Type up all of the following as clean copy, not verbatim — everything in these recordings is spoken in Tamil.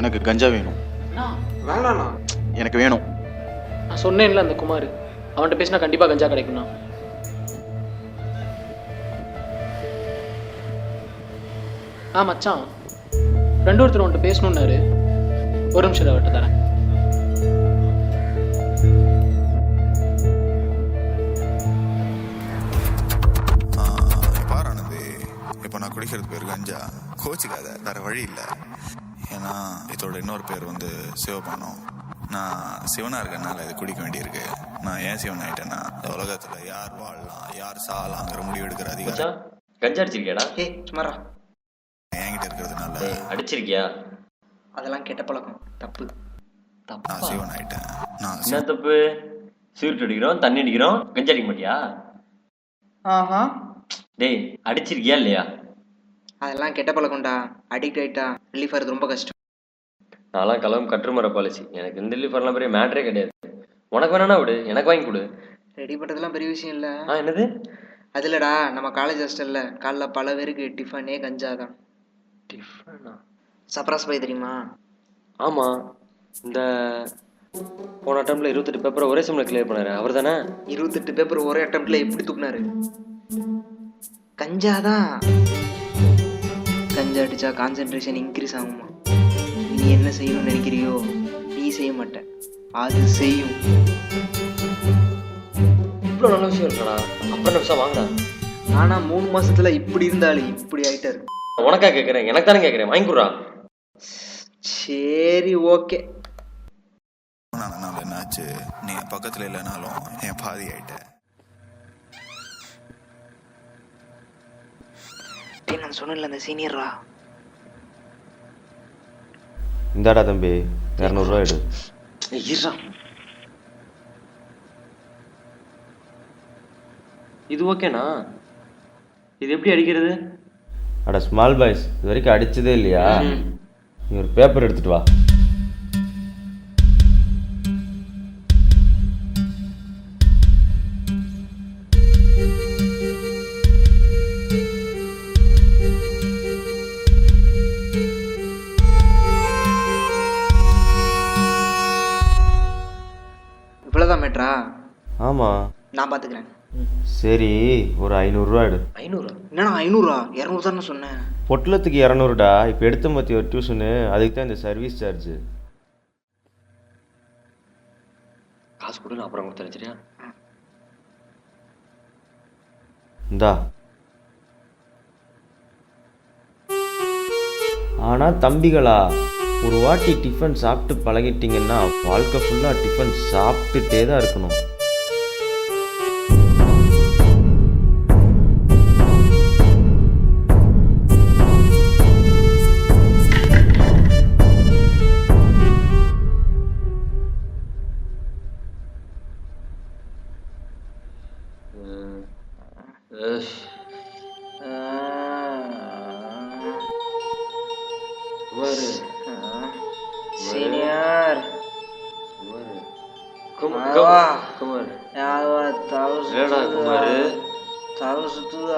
எனக்கு கஞ்சா வேணும். வேணாண்ணா. எனக்கு வேணும். நான் சொன்னேன்ல அந்த குமார், அவன்கிட்ட பேசினா கண்டிப்பாக கஞ்சா கிடைக்கும்ண்ணா. மச்சான், ஃப்ரெண்டு ஒருத்தர் உன்ட்ட பேசணுன்னாரு. ஒரு நிமிஷம் அவர்கிட்ட தரேன். பாரானது இப்போ நான் குடிக்கிறது பேர் கஞ்சா. கோச்சிக்காத, வேற வழி இல்லை. ஏன்னா இதோட இன்னொரு பேர் வந்து சிவபானம். நான் சிவனா இருக்கனால இது குடிக்க வேண்டியிருக்கு. நான் ஏன் சிவன் ஆயிட்டேன்னா, உலகத்துல யார் வாழலாம் யார் சாகலாங்கிற முடிவு எடுக்கிற அதிகாரம் கஞ்சா அடிச்சிருக்கியாடா? சுமாரா என்கிட்ட இருக்கிறதுனால. அடிச்சிருக்கியா? அதெல்லாம் கெட்ட பழக்கம், தப்பு. நான் சிவன் ஆயிட்டேன். நான் என்ன தப்பு? சீர்ட் அடிக்கிறோம், தண்ணி அடிக்கிறோம், கஞ்சா அடிக்க மாட்டியா? டேய், அடிச்சிருக்கியா இல்லையா? அதெல்லாம் கெட்ட பழக்கம்டா. அடிக்ட் ஆயிட்டா ரிலீஃப் ஆகிறது ரொம்ப கஷ்டம். நான்லாம் கலவும் கட்டுமர பாலிசி. எனக்கு இந்த ரிலீஃபர்லாம் பெரிய மேட்ரே கிடையாது. உனக்கு வேணா விடு, எனக்கு வாங்கி கொடு. ரெடி பண்ணுறதுலாம் பெரிய விஷயம் இல்லை. என்னது? அதுலடா, நம்ம காலேஜ் ஹாஸ்டல்ல காலைல பல பேருக்கு டிஃபனே கஞ்சா தான். டிஃபனா? சப்ராஸ் பாய் தெரியுமா? ஆமாம். இந்த போன அட்டம்ப்ட்ல 28 பேப்பரை ஒரே சமயம் கிளியர் பண்ணாரு, அவர் தானே? 28 பேப்பர் ஒரே அட்டம்ப்ட்ல எப்படி தூக்குனாரு? கஞ்சா தான். கஞ்சா அடிச்சா கான்சென்ட்ரேஷன் இன்க்ரீஸ் ஆகுமா? நீ என்ன செய்யணும்னு நினைக்கிறியோ நீ செய்ய மாட்ட, அது செய்யும். இவ்வளோ நல்ல விஷயம் இருக்காடா. அப்புறம் என்ன விஷயம் வாங்கடா. ஆனா 3 மாசத்துல இப்படி இருந்தாலே இப்படி ஆயிட்டாரு. உனக்கா கேட்குறேன்? எனக்கு தானே கேட்குறேன், வாங்கி கொடுறா. சரி, ஓகே. என்னாச்சு, நீ என் பக்கத்துல இல்லைனாலும் என் பாதி ஆயிட்ட. நான் சொன்னல அந்த சீனியர்ரா. இந்தாடா தம்பி, 200 ரூபா எடு. இது ஓகேண்ணா. இது எப்படி அடிக்கிறது? அட ஸ்மால் பாய்ஸ், இது வரைக்கும் அடிச்சதே இல்லையா? நீ ஒரு பேப்பர் எடுத்துட்டு வா. இவ்வளவுதான் மேட்ரா? ஆமாம், நான் பாத்துக்கிறேன். சரி, ஒரு 500 ரூபா எடு. 500? என்னண்ணா 500? 200 தானே சொன்னேன். பொட்டலத்துக்கு 200டா. இப்போ எடுத்த மத்தி ஒரு டியூஷனு, அதுக்கு தான் இந்த சர்வீஸ் சார்ஜு. காசு கொடு, நான் அப்புறம் கொடுத்துறேன், சரியா? இந்தா. ஆனால் தம்பிகளா, ஒரு வாட்டி டிஃபன் சாப்பிட்டு பழகிட்டீங்கன்னா வாழ்க்கை ஃபுல்லாக டிஃபன் சாப்பிட்டுட்டே தான் இருக்கணும். சீனியர் குமார், ஏடா குமார், தலை சுத்துது.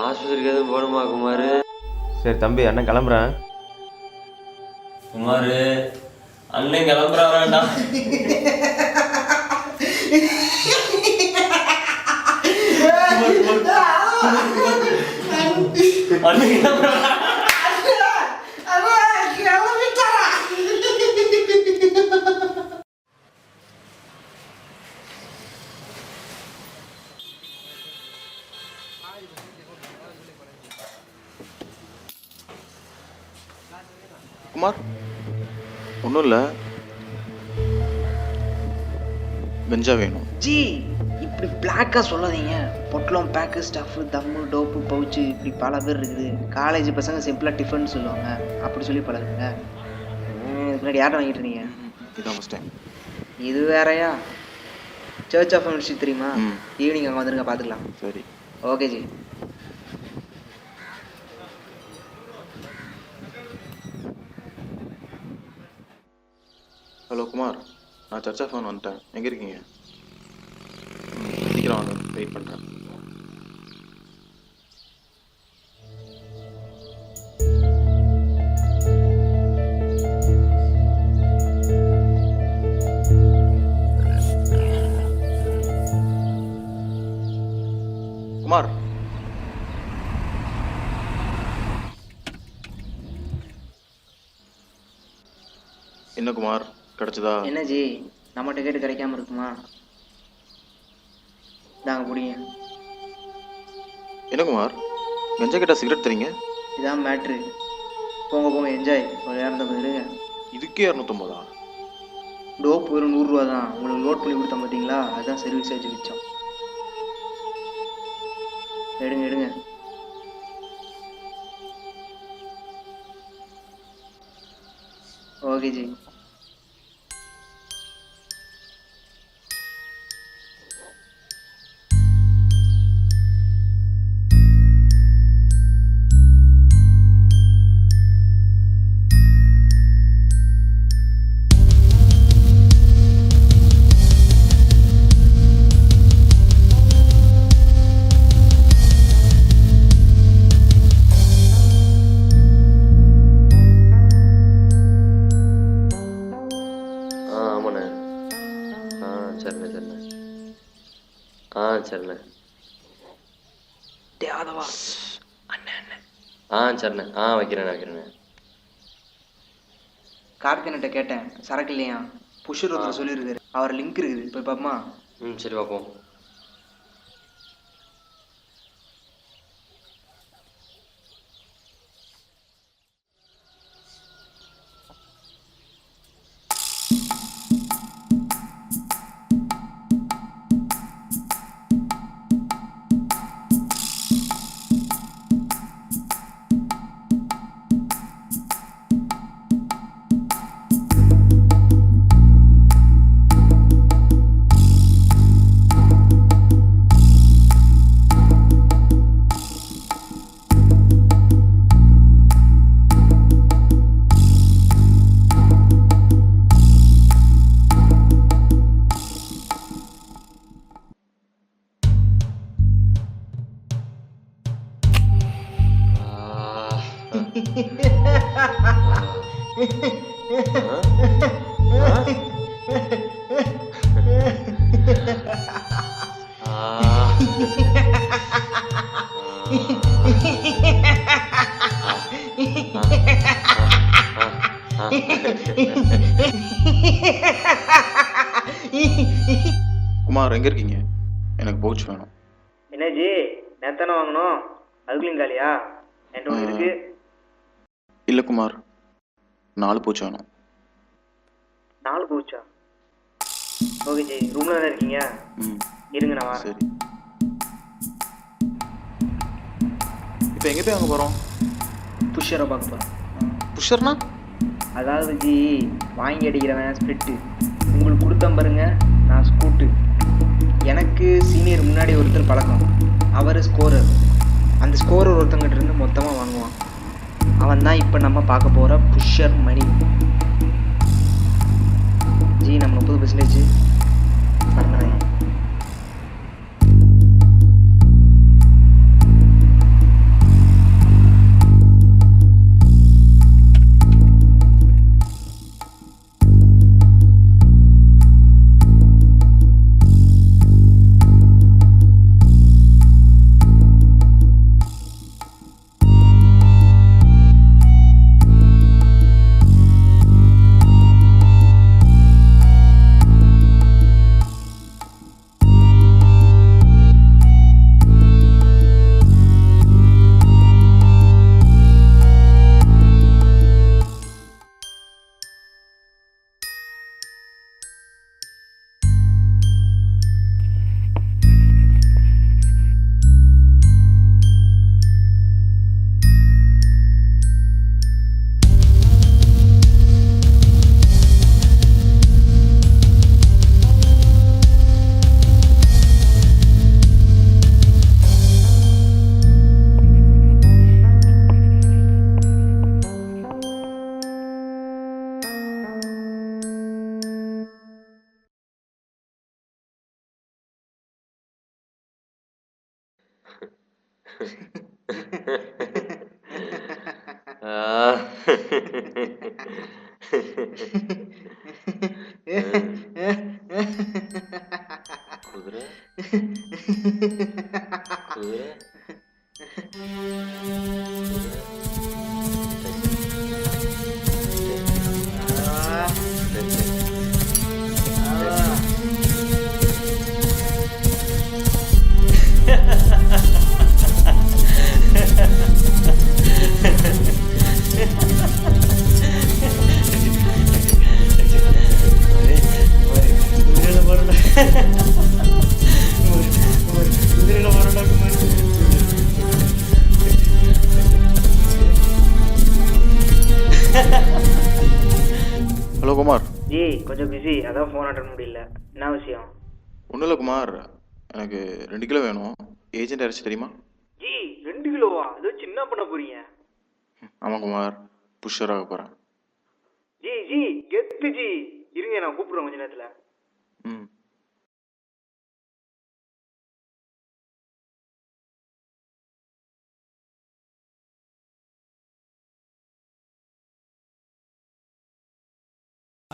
ஆஸ்பத்திரிக்கு எதுவும் போகணுமா குமார்? சரி தம்பி, அண்ணன் கிளம்புறேன். குமார், அண்ணன் கிளம்புறா வேண்டாம். அண்ணன் கிளம்புறா. குமார், ஒன்றும் இல்லை, கஞ்சா வேணும். ஜி, இப்படி பிளாக்காக சொல்லாதீங்க. பொட்டலம், பேக்கு, ஸ்டஃப்பு, தம்மு, டோப்பு, பவுச்சு, இப்படி பல பேர் இருக்குது. காலேஜ் பசங்க சிம்பிளாக டிஃபன் சொல்லுவாங்க, அப்படி சொல்லி பழகுங்க. முன்னாடி யாரை வாங்கிட்டு இருந்தீங்க? இதுதான் ஃபஸ்ட் டைம். இது வேறையா? சர்ச் ஆஃப் மினிஸ்ட்ரி தெரியுமா? ஈவினிங் அங்கே வந்துருங்க, பார்த்துக்கலாம். சரி, ஓகே ஜி. ஹலோ குமார், நான் சர்ச் ஆஃப் வந்துட்டேன். எங்கே இருக்கீங்க? சீக்கிரம் வாங்க, வெயிட் பண்ணுறேன். என்ன குமார் கிடைச்சதா? என்ன ஜி நம்ம டிக்கெட் கிடைக்காம இருக்குமா? தாங்க குடிங்க. என்ன குமார் கஞ்சா கேட்டா சிகரெட் தரீங்க? இதான் மேட்ரு. போங்க போங்க என்ஜாய். ஒரு 250 இருங்க. இதுக்கே 250? டோப் வெறும் 100 ரூபா தான். உங்களுக்கு லோட் பண்ணி கொடுத்தா பார்த்தீங்களா, அதுதான் சர்வீஸ் சார்ஜ் மிச்சம். எடுங்க எடுங்க. Okay G. ஆமாண்ணே. சரிண்ணே சரிண்ணே. சரிண்ணே. தேவதவா அண்ணன் அண்ணன். சரிண்ணே. வைக்கிறேண்ணே. கார்த்திகன்கிட்ட கேட்டேன், சரக்கு இல்லையா? புஷர் ஒருத்தர் சொல்லியிருக்காரு, அவர் லிங்க் இருக்குது, போய் பார்ப்போமா? சரி பார்ப்போம். குமார் எங்க இருக்கீங்க? எனக்கு பவுச் வேணும். என்ன ஜி நேத்தானே வாங்கணும், அதுக்குள்ளேயும் காலியா? என்கிட்ட ஒன்று இருக்கு. இல்ல குமார் 4 பவுச் வேணும். 4 பவுச்சா? ஓகே ஜி, ரூம்ல தானே இருக்கீங்க? இருங்க நான் வரேன். சரி. இப்போ எங்க போய் வாங்க போறோம்? புஷரை பார்க்க போகிறோம். புஷர்னா? அதாவது ஜி வாங்கி அடிக்கிறவன் ஸ்பிரிட்டு, உங்களுக்கு கொடுத்தேன் பாருங்க நான் ஸ்கூட்டு. எனக்கு சீனியர் முன்னாடி ஒருத்தர் பழக்கம், அவர் ஸ்கோரர். அந்த ஸ்கோரர் ஒருத்தங்கிட்ட இருந்து மொத்தமாக வாங்குவான். அவன் தான் இப்போ நம்ம பார்க்க போகிற புஷர் மணி. ஜி நம்ம 30% பண்ணேன். குதிரை குதிரை கொஞ்சம் பிஸி, அதான் ஃபோன் அட்டன் முடியல. என்ன விஷயம்? ஒன்றும் இல்லை குமார், எனக்கு 2 கிலோ வேணும். ஏஜென்ட் யாராச்சும் தெரியுமா? ஜி 2 கிலோவா? அது சின்ன பண்ண போறீங்க? ஆமாம் குமார், புஷர் ஆக போகிறேன். ஜி ஜி கெத்து ஜி. இருங்க நான் கூப்பிடுறேன் கொஞ்ச நேரத்தில். ம்.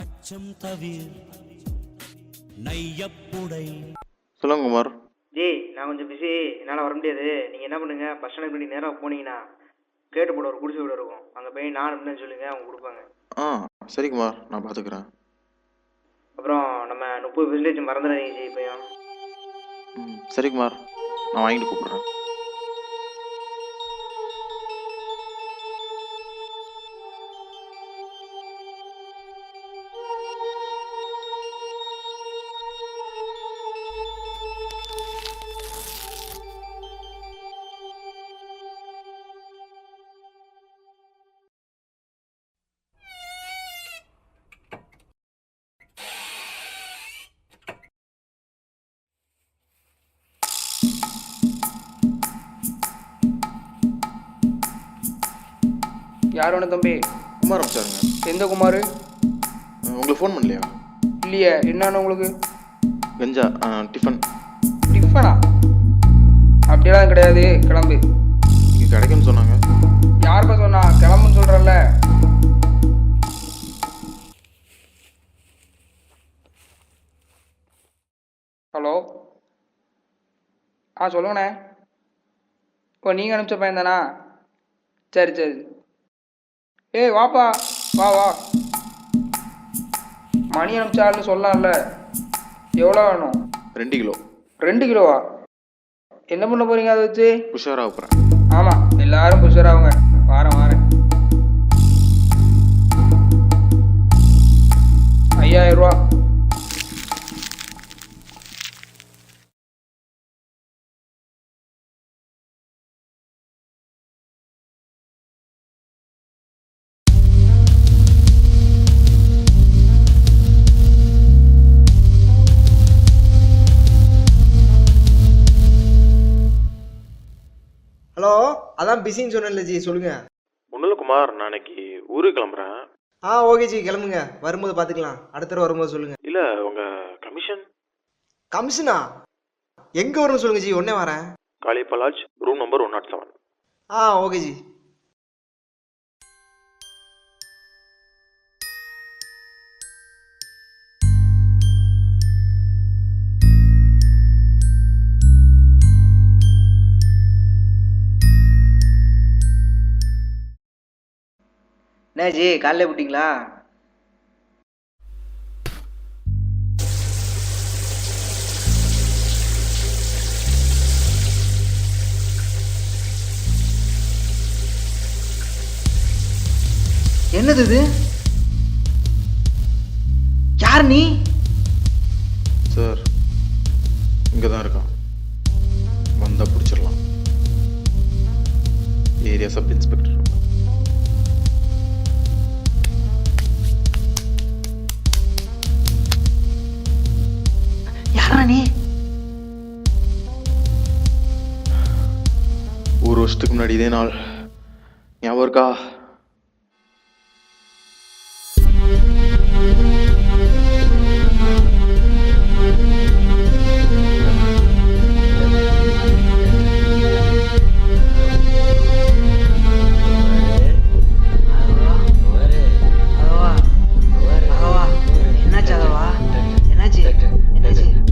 அச்சம் தவிர் நையப்புடை. சொல்லுங்க குமார். ஜி நான் கொஞ்சம் பிஸி, என்னால் வர முடியாது. நீங்கள் என்ன பண்ணுங்க, பஸ் ஸ்டாண்ட் பண்ணி நேராக போனீங்கன்னா கேட்டு போட ஒரு குடிசை வீடு இருக்கும், அங்கே போய் நான் அப்படின்னு சொல்லுங்க, அவங்க கொடுப்பாங்க. ஆ சரி குமார், நான் பார்த்துக்கிறேன். அப்புறம் நம்ம 30% மறந்துடாதீங்க ஜி இப்போயும். ம் சரி குமார், நான் வாங்கிட்டு கூப்பிட்றேன். யார் வேணும் தம்பி? குமார் அமிச்சாருங்க. எந்த குமார்? உங்களுக்கு ஃபோன் பண்ணலையா? இல்லையே, என்னன்னு உங்களுக்கு? கஞ்சா டிஃபன். டிஃபனா? அப்படியெல்லாம் கிடையாது, கிளம்பு. இங்கே கிடைக்கும்னு சொன்னாங்க. யாருப்பா சொன்னா? கிளம்புன்னு சொல்கிறல்ல. ஹலோ, சொல்லுங்கண்ணே. இப்போ நீங்கள் அனுப்பிச்ச பையன் தானா? சரி சரி. ஏய் வாப்பா, வா வா. மணி அனுப்பிச்சாலும் சொல்லலாம்ல. எவ்வளோ வேணும்? 2 கிலோ. 2 கிலோவா? என்ன பண்ண போறீங்க அதை வச்சு? புஷர் ஆக போகிறேன். ஆமாம், எல்லாரும் புஷராகுங்க. வாரேன் 5000 ரூபா. ஹலோ, அதான் பிஸின்னு சொன்னேன்ல ஜி, சொல்லுங்க. ஒன்றும் இல்லை குமார், நான் இன்னைக்கு ஊருக்கு கிளம்புறேன். ஓகே ஜி, கிளம்புங்க. வரும்போது பார்த்துக்கலாம். அடுத்த தடவை வரும்போது சொல்லுங்க. இல்லை உங்கள் கமிஷன். கமிஷனா? எங்கே வரும்னு சொல்லுங்க ஜி, உடனே வரேன். Kaliappa room number 107. Okay G. என்ன ஜி, காலைல விட்டீங்களா? என்னது இது? யார் நீ? சார் இங்கே தான் இருக்கான், வந்தால் பிடிச்சிடலாம். Area sub inspector. யாரா நீ? ஒரு வருஷத்துக்கு முன்னாடி இதே நாள் ஞாபகம் இருக்கா? என்னாச்சு அதவா? என்னாச்சு?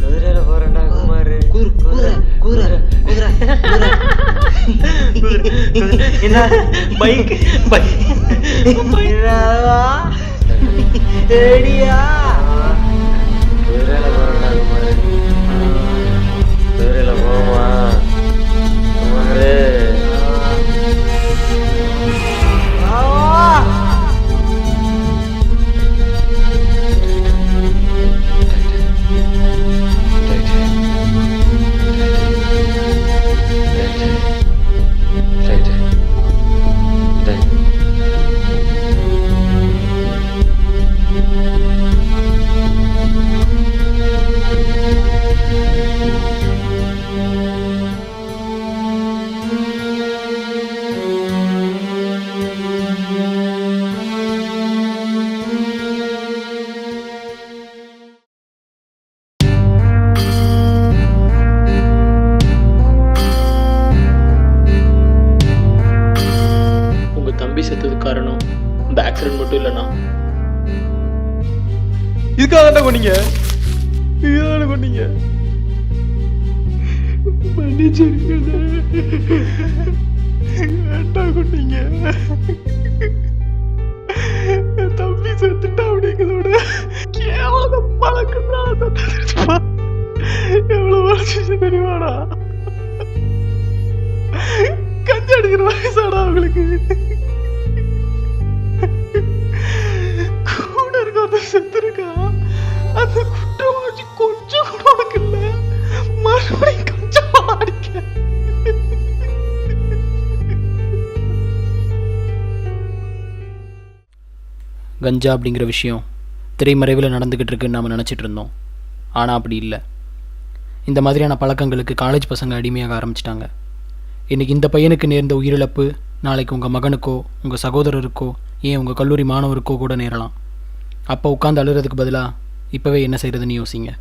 குதிரையில போறேன்டா குமார். குதிரை என்ன? பைக் ரெடியா? குதிரையில போறேன்டா குமார். குதிரையில போமா குமாரு. இதுக்காக தானே கொண்டீங்க, இதுக்காக கொண்டீங்க. மன்னிச்சிருங்க, ஏன்டா கொண்டீங்க? என் தம்பி செத்துட்டா அப்படிங்கிறதோட கேவல பழக்கத்தான் எவ்வளவு வருஷம் தெரியுமாடா? கஞ்சி அடிக்கிற வயசாடா அவங்களுக்கு. கூட இருக்க செத்துருக்கா, அந்த குற்றவாளி கொஞ்சம் கூட உனக்கு இல்ல, மறுபடியும் கொஞ்சம் அடிக்க. கஞ்சா அப்படிங்கிற விஷயம் திரைமறைவில் நடந்துக்கிட்டு இருக்குன்னு நாம் நினச்சிட்டு இருந்தோம். ஆனால் அப்படி இல்லை. இந்த மாதிரியான பழக்கங்களுக்கு காலேஜ் பசங்க அடிமையாக ஆரம்பிச்சிட்டாங்க. இன்றைக்கி இந்த பையனுக்கு நேர்ந்த உயிரிழப்பு நாளைக்கு உங்கள் மகனுக்கோ உங்கள் சகோதரருக்கோ ஏன் உங்கள் கல்லூரி மாணவருக்கோ கூட நேரலாம். அப்போ உட்காந்து அழுகிறதுக்கு பதிலாக இப்போவே என்ன செய்கிறதுன்னு யோசிங்க.